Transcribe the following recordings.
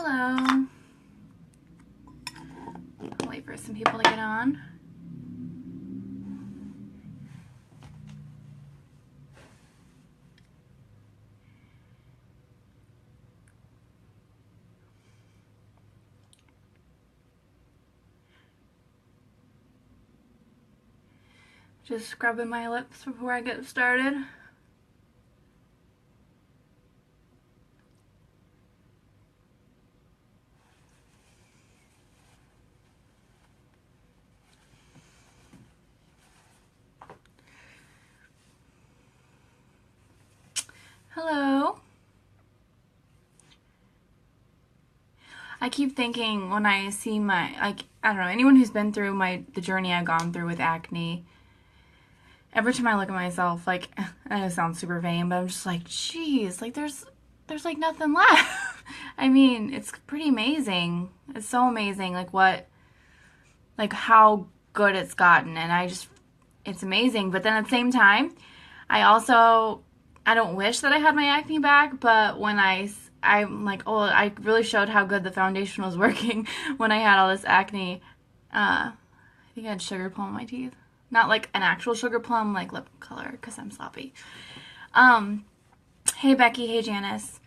Hello. I'll wait for some people to get on. Just scrubbing my lips before I get started. Hello. I keep thinking when I see my, I don't know, anyone who's been through the journey I've gone through with acne, every time I look at myself, like, I know it sounds super vain, but I'm just like, geez, like there's like nothing left. I mean, it's pretty amazing. It's so amazing, like how good it's gotten, and it's amazing. But then at the same time, I don't wish that I had my acne back, but when I'm like, oh, I really showed how good the foundation was working when I had all this acne. I think I had sugar plum on my teeth. Not like an actual sugar plum, like lip color, because I'm sloppy. Hey Becky, hey Janice.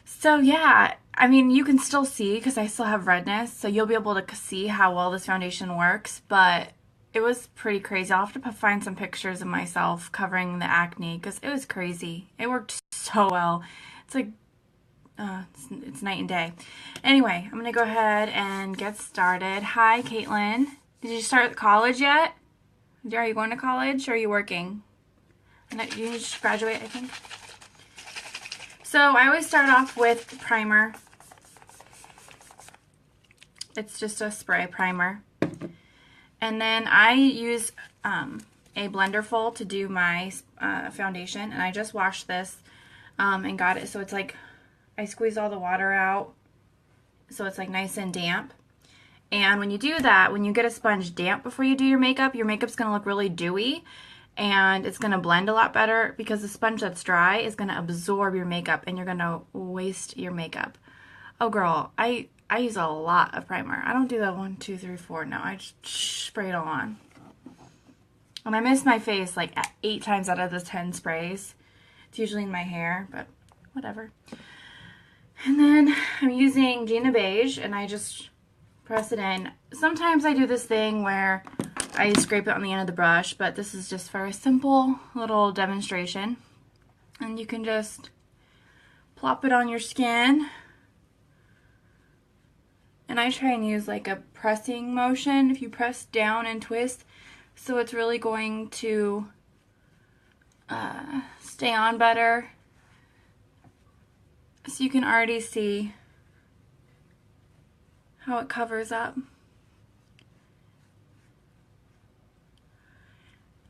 So yeah, I mean, you can still see because I still have redness, so you'll be able to see how well this foundation works, but it was pretty crazy. I'll have to find some pictures of myself covering the acne because it was crazy. It worked so well. It's like, it's night and day. Anyway, I'm going to go ahead and get started. Hi, Caitlin. Did you start college yet? Are you going to college or are you working? You just graduate, I think. So I always start off with primer. It's just a spray primer. And then I use a blender full to do my foundation. And I just washed this and got it so it's like, I squeeze all the water out so it's like nice and damp. And when you do that, when you get a sponge damp before you do your makeup's going to look really dewy. And it's going to blend a lot better because the sponge that's dry is going to absorb your makeup and you're going to waste your makeup. Oh girl, I use a lot of primer. I don't do that 1, 2, 3, 4. No, I just spray it all on. And I miss my face like 8 times out of the 10 sprays. It's usually in my hair, but whatever. And then I'm using Gina Beige and I just press it in. Sometimes I do this thing where I scrape it on the end of the brush, but this is just for a simple little demonstration. And you can just plop it on your skin. And I try and use like a pressing motion. If you press down and twist, so it's really going to stay on better. So you can already see how it covers up.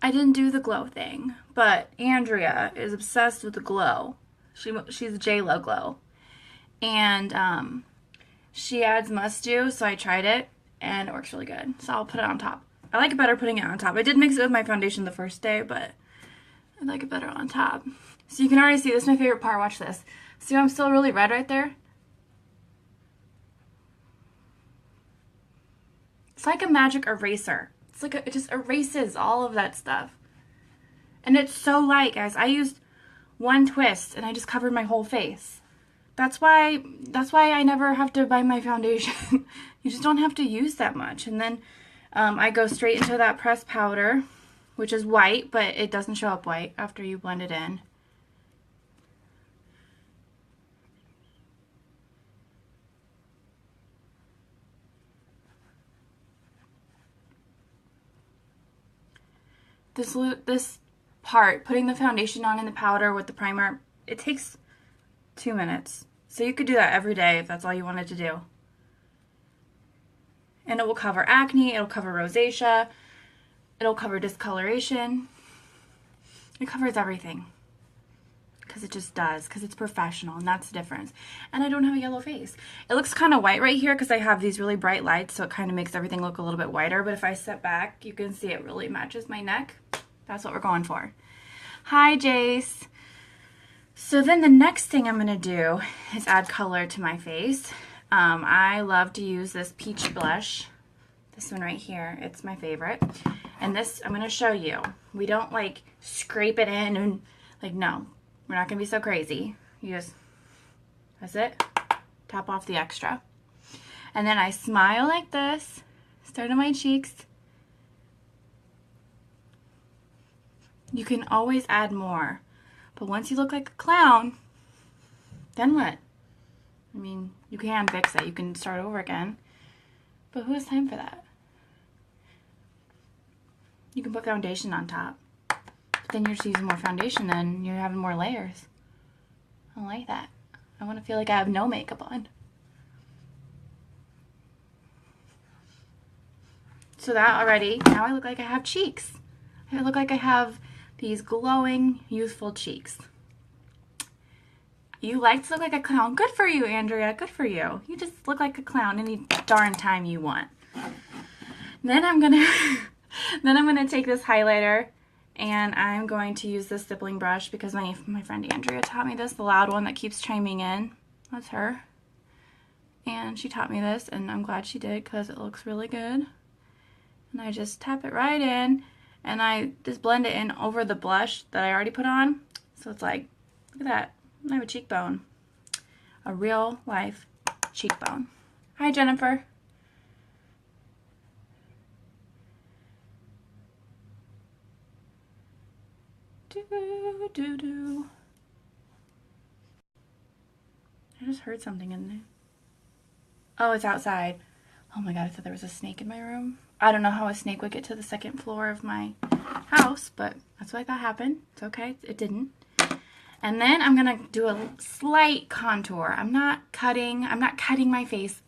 I didn't do the glow thing, but Andrea is obsessed with the glow. She's a J-Lo glow. And she adds must do, so I tried it and it works really good. So I'll put it on top. I like it better putting it on top. I did mix it with my foundation the first day, but I like it better on top. So you can already see, this is my favorite part, watch this. See how I'm still really red right there? It's like a magic eraser. It's like it just erases all of that stuff. And it's so light, guys. I used one twist and I just covered my whole face. That's why I never have to buy my foundation. You just don't have to use that much. And then I go straight into that pressed powder, which is white, but it doesn't show up white after you blend it in. This part, putting the foundation on in the powder with the primer, it takes 2 minutes. So you could do that every day if that's all you wanted to do. And it will cover acne, it'll cover rosacea, it'll cover discoloration. It covers everything. Because it just does, because it's professional, and that's the difference. And I don't have a yellow face. It looks kind of white right here because I have these really bright lights, so it kind of makes everything look a little bit whiter. But if I step back, you can see it really matches my neck. That's what we're going for. Hi, Jace. So then the next thing I'm going to do is add color to my face. I love to use this peach blush. This one right here. It's my favorite. And this, I'm going to show you. We don't like scrape it in and like, no. We're not going to be so crazy. You just, that's it. Tap off the extra. And then I smile like this. Start on my cheeks. You can always add more. But once you look like a clown, then what? I mean, you can fix it. You can start over again. But who has time for that? You can put foundation on top. But then you're just using more foundation, then you're having more layers. I don't like that. I want to feel like I have no makeup on. So that already, now I look like I have cheeks. I look like I have these glowing, youthful cheeks. You like to look like a clown. Good for you, Andrea. Good for you. You just look like a clown any darn time you want. Then I'm gonna take this highlighter and I'm going to use this stippling brush because my friend Andrea taught me this, the loud one that keeps chiming in. That's her. And she taught me this, and I'm glad she did because it looks really good. And I just tap it right in, and I just blend it in over the blush that I already put on. So it's like, look at that. I have a cheekbone. A real life cheekbone. Hi, Jennifer. Do. I just heard something in there. Oh, it's outside. Oh my god, I thought there was a snake in my room. I don't know how a snake would get to the second floor of my house, but that's what I thought happened. It's okay. It didn't. And then I'm going to do a slight contour. I'm not cutting my face.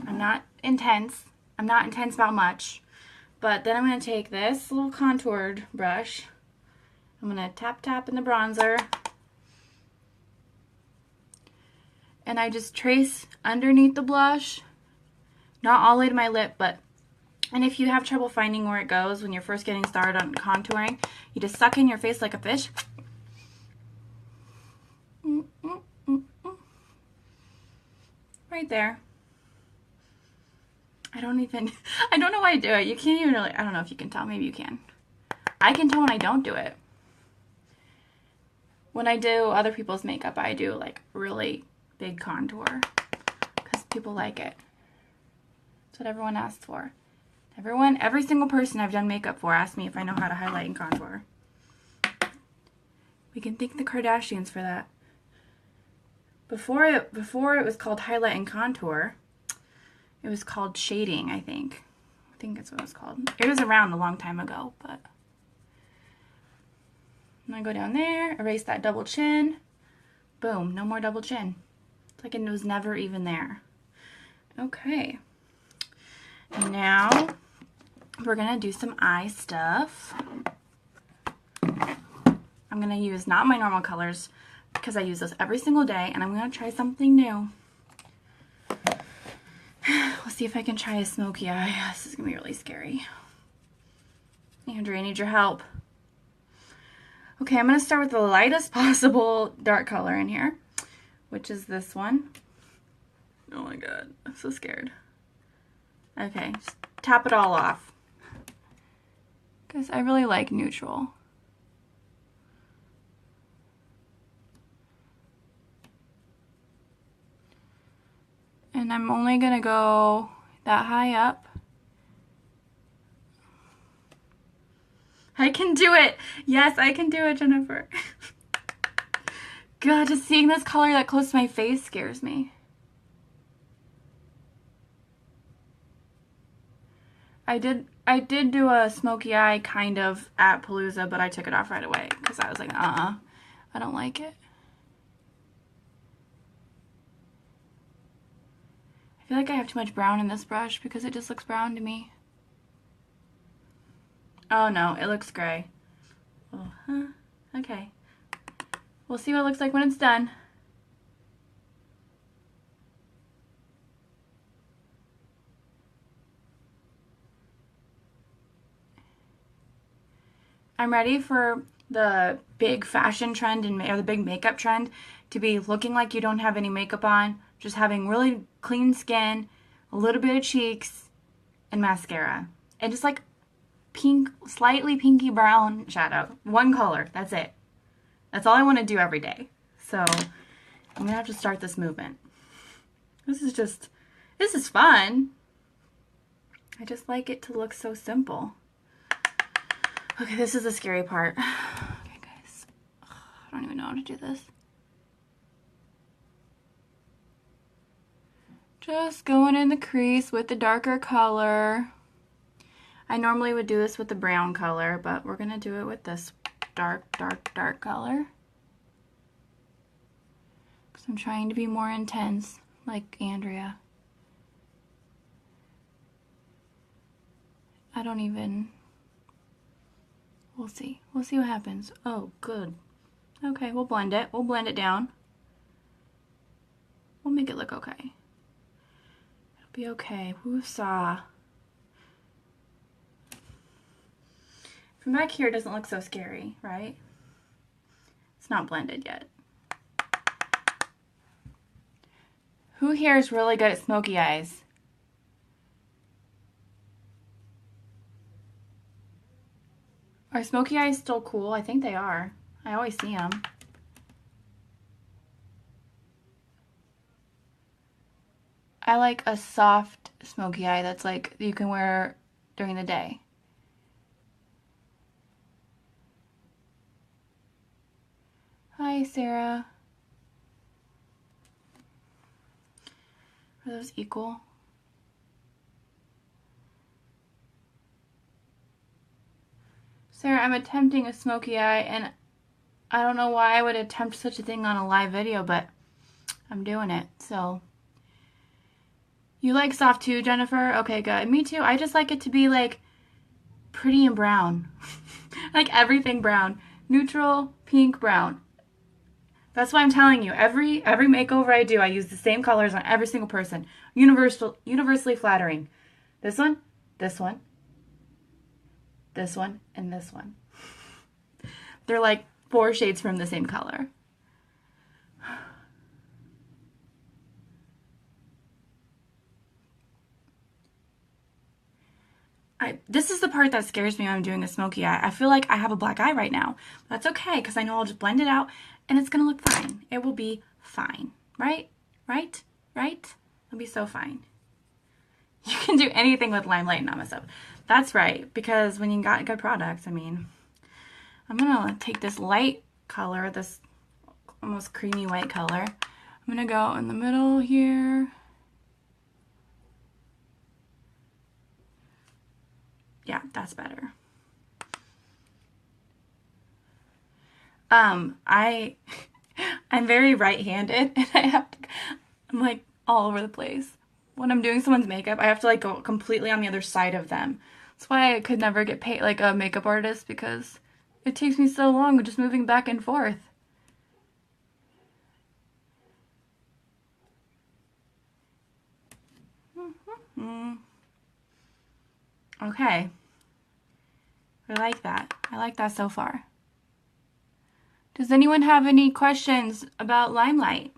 I'm not intense. I'm not intense about much. But then I'm going to take this little contoured brush. I'm going to tap in the bronzer. And I just trace underneath the blush. Not all the way to my lip, but... And if you have trouble finding where it goes when you're first getting started on contouring, you just suck in your face like a fish. Right there. I don't know why I do it. You can't even really, I don't know if you can tell. Maybe you can. I can tell when I don't do it. When I do other people's makeup, I do like really big contour because people like it. That's what everyone asks for. Every single person I've done makeup for asks me if I know how to highlight and contour. We can thank the Kardashians for that. Before it was called highlight and contour, it was called shading, I think. I think that's what it was called. It was around a long time ago, but... I'm going to go down there, erase that double chin. Boom, no more double chin. It's like it was never even there. Okay. And now we're going to do some eye stuff. I'm going to use not my normal colors because I use those every single day, and I'm going to try something new. We'll see if I can try a smoky eye. This is going to be really scary. Andrea, I need your help. Okay, I'm going to start with the lightest possible dark color in here, which is this one. Oh my god, I'm so scared. Okay, just tap it all off. Because I really like neutral. And I'm only going to go that high up. I can do it! Yes, I can do it, Jennifer. God, just seeing this color that close to my face scares me. I did do a smoky eye kind of at Palooza, but I took it off right away because I was like, I don't like it. I feel like I have too much brown in this brush because it just looks brown to me. Oh no, it looks gray. Oh, huh. Okay. We'll see what it looks like when it's done. I'm ready for the big fashion trend or the big makeup trend to be looking like you don't have any makeup on, just having really clean skin, a little bit of cheeks, and mascara. And just like pink, slightly pinky brown shadow. One color. That's it. That's all I want to do every day. So I'm going to have to start this movement. This is fun. I just like it to look so simple. Okay, this is the scary part. Okay, guys. I don't even know how to do this. Just going in the crease with the darker color. I normally would do this with the brown color, but we're going to do it with this dark color. Because I'm trying to be more intense, like Andrea. We'll see. We'll see what happens. Oh, good. Okay, we'll blend it. We'll blend it down. We'll make it look okay. It'll be okay. Woosah. From back here, it doesn't look so scary, right? It's not blended yet. Who here is really good at smoky eyes? Are smoky eyes still cool? I think they are. I always see them. I like a soft smoky eye that's like you can wear during the day. Hi, Sarah. Are those equal? Sarah, I'm attempting a smoky eye, and I don't know why I would attempt such a thing on a live video, but I'm doing it, so. You like soft too, Jennifer? Okay, good. Me too. I just like it to be, like, pretty and brown. Like everything brown. Neutral, pink, brown. That's why I'm telling you, every makeover I do, I use the same colors on every single person. Universally flattering. This one, this one, this one, and this one. They're like 4 shades from the same color. This is the part that scares me when I'm doing a smoky eye. I feel like I have a black eye right now. That's okay, because I know I'll just blend it out, and it's going to look fine. It will be fine. Right? Right? Right? It'll be so fine. You can do anything with Limelight and Nama Soap. That's right, because when you got good products, I mean, I'm going to take this light color, this almost creamy white color. I'm going to go in the middle here. Yeah, that's better. I'm very right-handed, and I'm like all over the place. When I'm doing someone's makeup, I have to like go completely on the other side of them. That's why I could never get paid like a makeup artist, because it takes me so long just moving back and forth. Okay. I like that. I like that so far. Does anyone have any questions about Limelight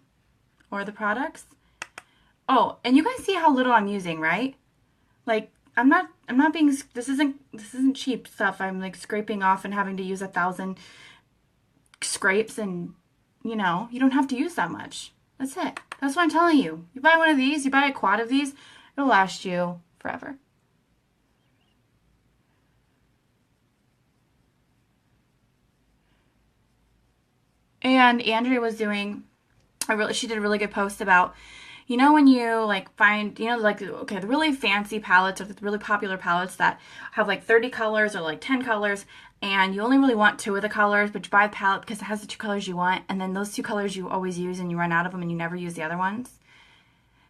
or the products? Oh, and you guys see how little I'm using, right? Like, I'm not being, this isn't cheap stuff. I'm like scraping off and having to use 1,000 scrapes, and you know, you don't have to use that much. That's it. That's what I'm telling you. You buy one of these, you buy a quad of these, it'll last you forever. And Andrea was doing she did a really good post about, you know, when you like find, you know, like, okay, the really fancy palettes or the really popular palettes that have like 30 colors or like 10 colors, and you only really want 2 of the colors, but you buy the palette because it has the 2 colors you want, and then those 2 colors you always use and you run out of them and you never use the other ones.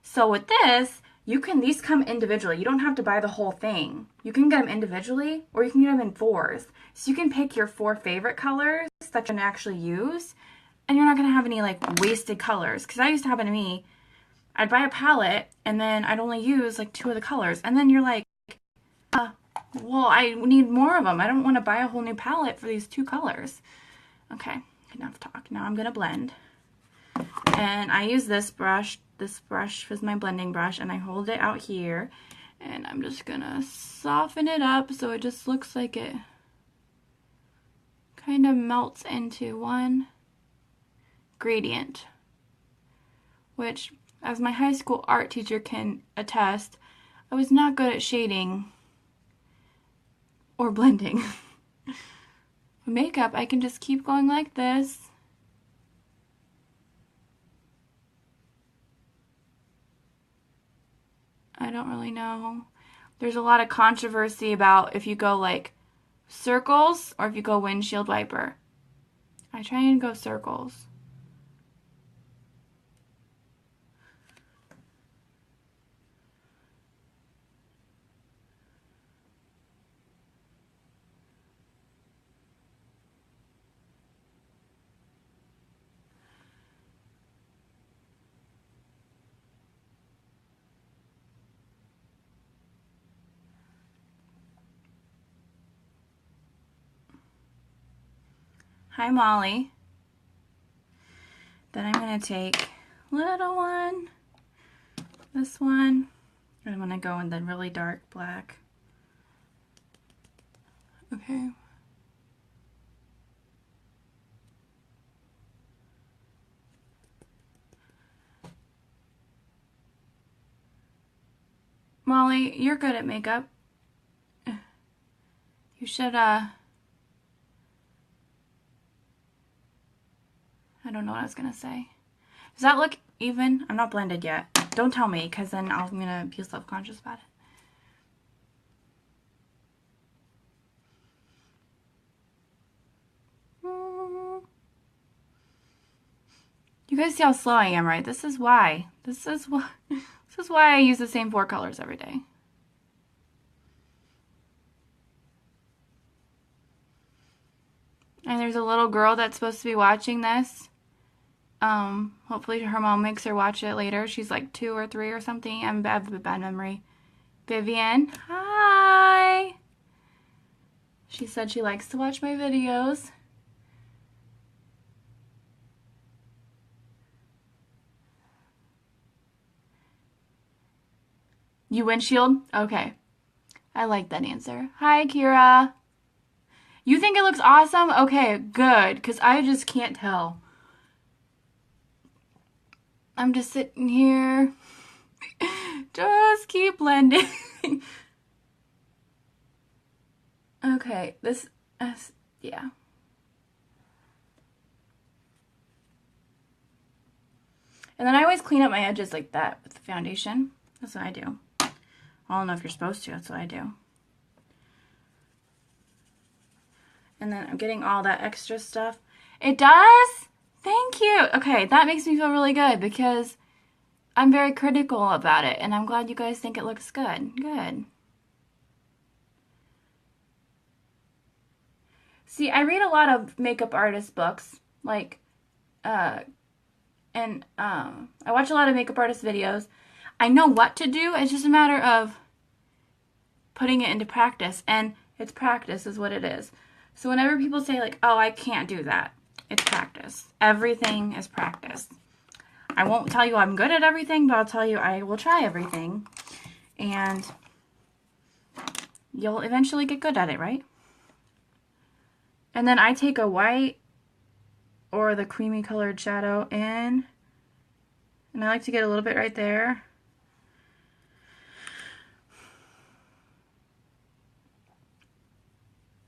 So with this, these come individually. You don't have to buy the whole thing. You can get them individually, or you can get them in 4s. So you can pick your 4 favorite colors that you're going to actually use, and you're not going to have any like wasted colors. Because that used to happen to me. I'd buy a palette, and then I'd only use like 2 of the colors. And then you're like, Well, I need more of them. I don't want to buy a whole new palette for these 2 colors. Okay, enough talk. Now I'm going to blend. And I use this brush. This brush was my blending brush, and I hold it out here. And I'm just going to soften it up so it just looks like it kind of melts into one gradient. Which, as my high school art teacher can attest, I was not good at shading or blending. Makeup, I can just keep going like this. I don't really know. There's a lot of controversy about if you go like circles or if you go windshield wiper. I try and go circles. Hi, Molly. Then I'm going to take little one, this one, and I'm going to go in the really dark black. Okay. Molly, you're good at makeup. You should, I don't know what I was going to say. Does that look even? I'm not blended yet. Don't tell me, because then I'm going to feel self-conscious about it. You guys see how slow I am, right? This is why. This is why I use the same 4 colors every day. And there's a little girl that's supposed to be watching this. Hopefully her mom makes her watch it later. She's like 2 or 3 or something. I have a bad memory. Vivian, hi! She said she likes to watch my videos. You windshield? Okay. I like that answer. Hi, Kira. You think it looks awesome? Okay, good, because I just can't tell. I'm just sitting here. Just keep blending. Okay, this, yeah. And then I always clean up my edges like that with the foundation. That's what I do. I don't know if you're supposed to. That's what I do. And then I'm getting all that extra stuff. It does? Thank you. Okay, that makes me feel really good because I'm very critical about it. And I'm glad you guys think it looks good. Good. See, I read a lot of makeup artist books. Like, I watch a lot of makeup artist videos. I know what to do. It's just a matter of putting it into practice. And it's practice is what it is. So whenever people say like, oh, I can't do that, it's practice. Everything is practice. I won't tell you I'm good at everything, but I'll tell you I will try everything. And you'll eventually get good at it, right? And then I take a white or the creamy colored shadow in. And I like to get a little bit right there.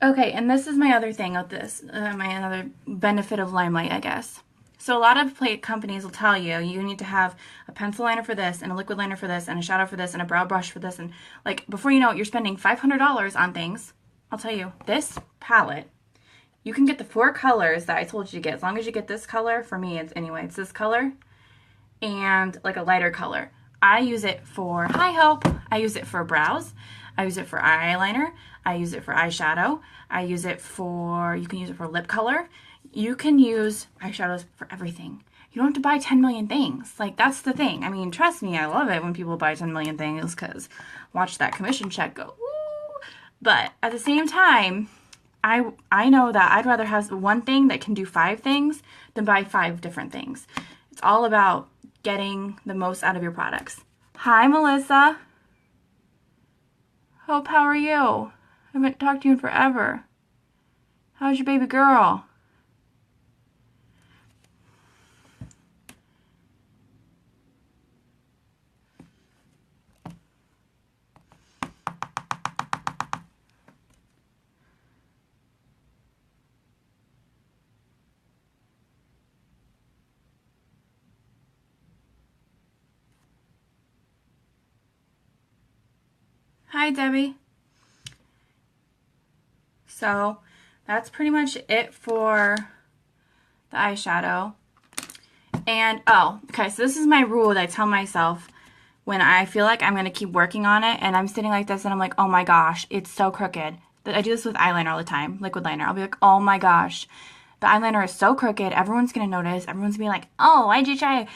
Okay, and this is my other thing with this, my other benefit of Limelight, I guess. So a lot of plate companies will tell you, you need to have a pencil liner for this, and a liquid liner for this, and a shadow for this, and a brow brush for this, and like, before you know it, you're spending $500 on things. I'll tell you, this palette, you can get the 4 colors that I told you to get, as long as you get this color. For me, it's this color, and like a lighter color. I use it for High Hope, I use it for brows, I use it for eyeliner, I use it for eyeshadow, I use it for, you can use it for lip color. You can use eyeshadows for everything. You don't have to buy 10 million things. Like, that's the thing. I mean, trust me, I love it when people buy 10 million things because watch that commission check go, ooh. But at the same time, I know that I'd rather have one thing that can do 5 things than buy 5 different things. It's all about getting the most out of your products. Hi, Melissa. Hope, how are you? I haven't talked to you in forever. How's your baby girl? Hi, Debbie. So that's pretty much it for the eyeshadow. And, oh, okay, so this is my rule that I tell myself when I feel like I'm going to keep working on it and I'm sitting like this and I'm like, oh my gosh, it's so crooked. I do this with eyeliner all the time, liquid liner. I'll be like, oh my gosh, the eyeliner is so crooked. Everyone's going to notice. Everyone's going to be like, oh, why'd you try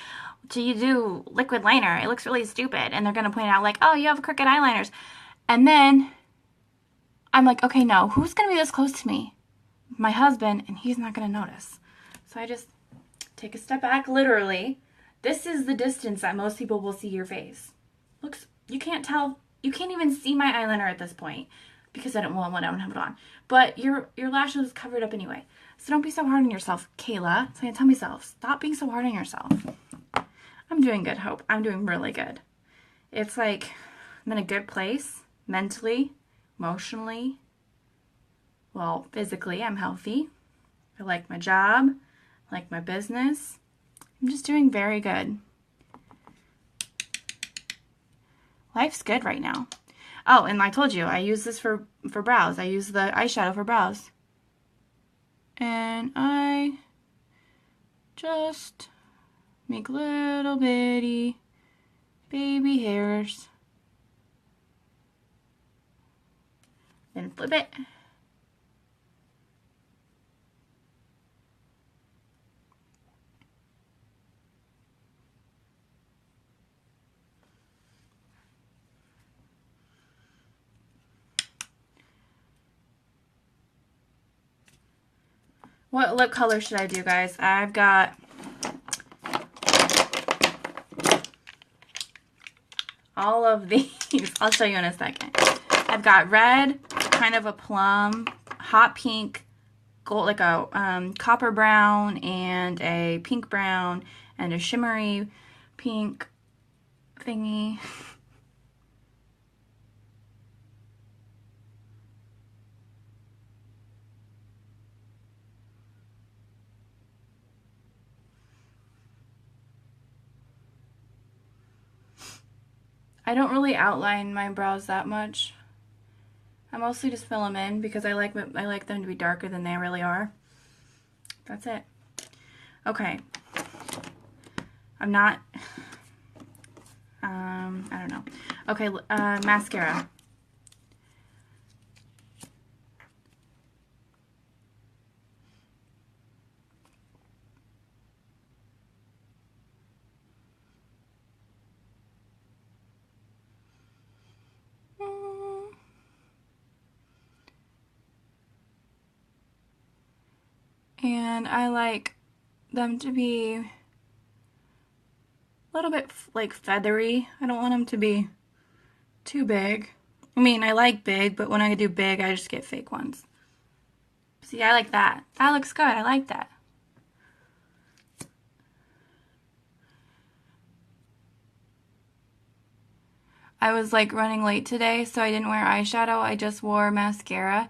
to do liquid liner? It looks really stupid. And they're going to point out like, oh, you have crooked eyeliners. And then I'm like, okay, no, who's going to be this close to me? My husband, and he's not going to notice. So I just take a step back, literally. This is the distance that most people will see your face. Looks, you can't tell, you can't even see my eyeliner at this point because I don't have it on. But your lashes is covered up anyway. So don't be so hard on yourself, Kayla. So I tell myself, stop being so hard on yourself. I'm doing good, Hope. I'm doing really good. It's like I'm in a good place mentally, emotionally. Well, physically, I'm healthy. I like my job. I like my business. I'm just doing very good. Life's good right now. Oh, and I told you, I use this for brows. I use the eyeshadow for brows. And I just make little bitty baby hairs. Then flip it. What lip color should I do, guys? I've got all of these. I'll show you in a second. I've got red, kind of a plum, hot pink, gold, like a copper brown, and a pink brown, and a shimmery pink thingy. I don't really outline my brows that much. I mostly just fill them in because I like them to be darker than they really are. That's it. Okay. I'm not, I don't know. Okay, mascara. And I like them to be a little bit like feathery. I don't want them to be too big. I mean, I like big, but when I do big, I just get fake ones. See, I like that. That looks good. I like that. I was like running late today, so I didn't wear eyeshadow. I just wore mascara.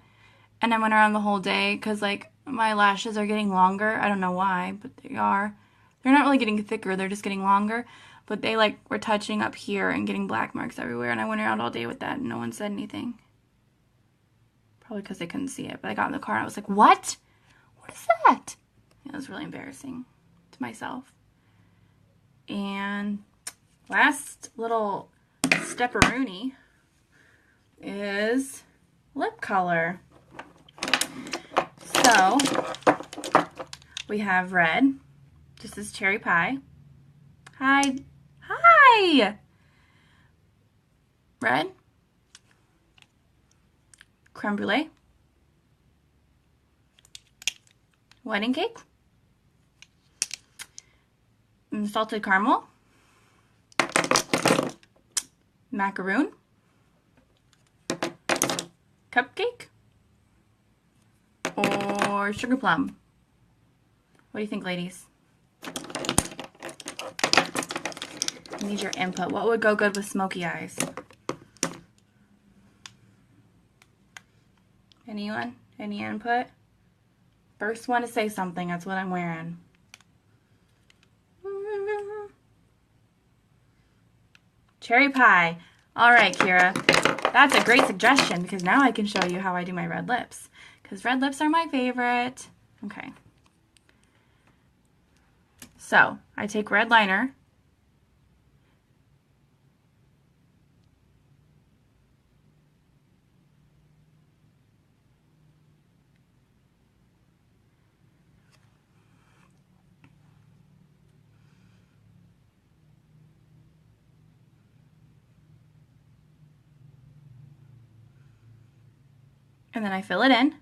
And I went around the whole day because like my lashes are getting longer. I don't know why, but they are. They're not really getting thicker. They're just getting longer. But they like were touching up here and getting black marks everywhere. And I went around all day with that and no one said anything. Probably because they couldn't see it. But I got in the car and I was like, what? What is that? It was really embarrassing to myself. And last little stepperoonie is lip color. So we have red. This is cherry pie. Hi. Hi. Red. creme brulee, wedding cake, salted caramel, macaroon, cupcake, or sugar plum? What do you think, ladies? I need your input. What would go good with smoky eyes? Anyone? Any input? First one to say something. That's what I'm wearing. Cherry pie. All right, Kira. That's a great suggestion because now I can show you how I do my red lips. Because red lips are my favorite. Okay. So, I take red liner. And then I fill it in.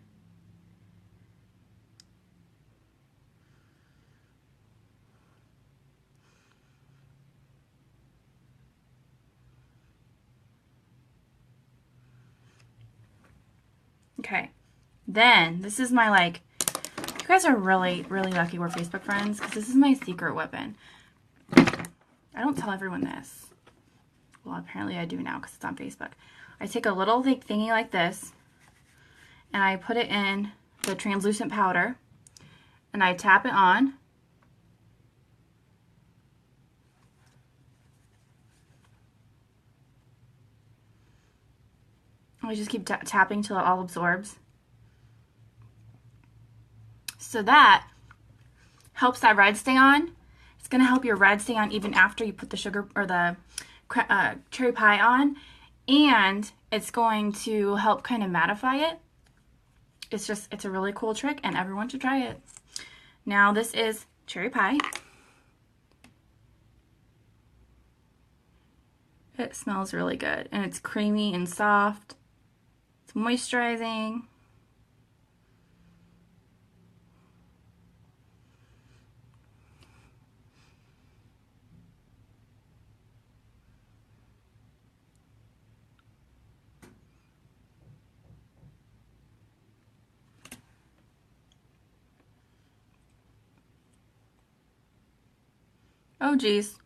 Okay. Then, this is my, like, you guys are really, really lucky we're Facebook friends because this is my secret weapon. I don't tell everyone this. Well, apparently I do now because it's on Facebook. I take a little thingy like this and I put it in the translucent powder and I tap it on. I just keep tapping till it all absorbs. So that helps that red stay on. It's going to help your red stay on even after you put the sugar or the cherry pie on. And it's going to help kind of mattify it. It's a really cool trick and everyone should try it. Now this is cherry pie. It smells really good and it's creamy and soft. It's moisturizing. Oh geez.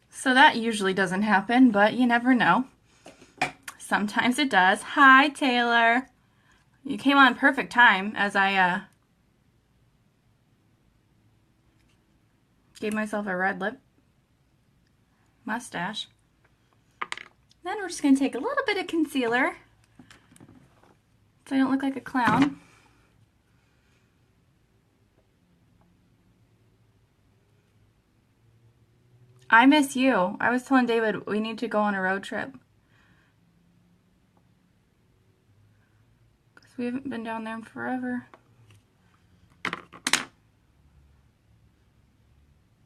So that usually doesn't happen, but you never know. Sometimes it does. Hi, Taylor. You came on perfect time as I gave myself a red lip mustache. Then we're just going to take a little bit of concealer so I don't look like a clown. I miss you. I was telling David we need to go on a road trip. Because we haven't been down there in forever.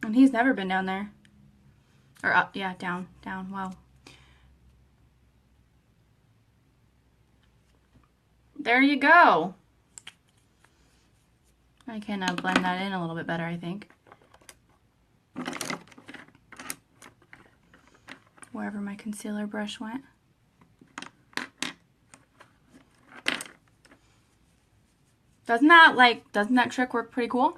And he's never been down there. Or up, yeah, down, wow. There you go. I can blend that in a little bit better, I think. Wherever my concealer brush went. Doesn't that trick work pretty cool?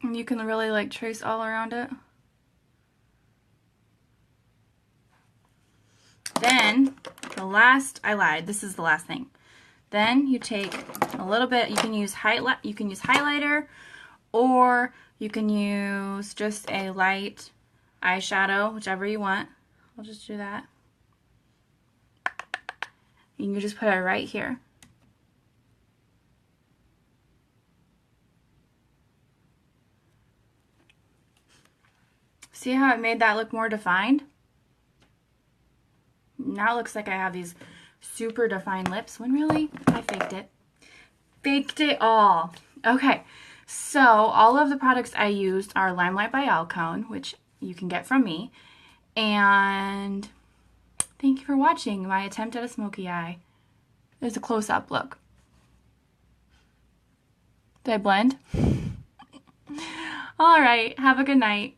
And you can really like trace all around it. Then, I lied, this is the last thing. Then you take a little bit, you can use highlighter, or you can use just a light eyeshadow, whichever you want. I'll just do that. You can just put it right here. See how it made that look more defined? Now it looks like I have these super defined lips when really I faked it. Faked it all. Okay, so all of the products I used are Limelight by Alcone, which you can get from me. And thank you for watching my attempt at a smoky eye. There's a close-up look. Did I blend? All right, have a good night.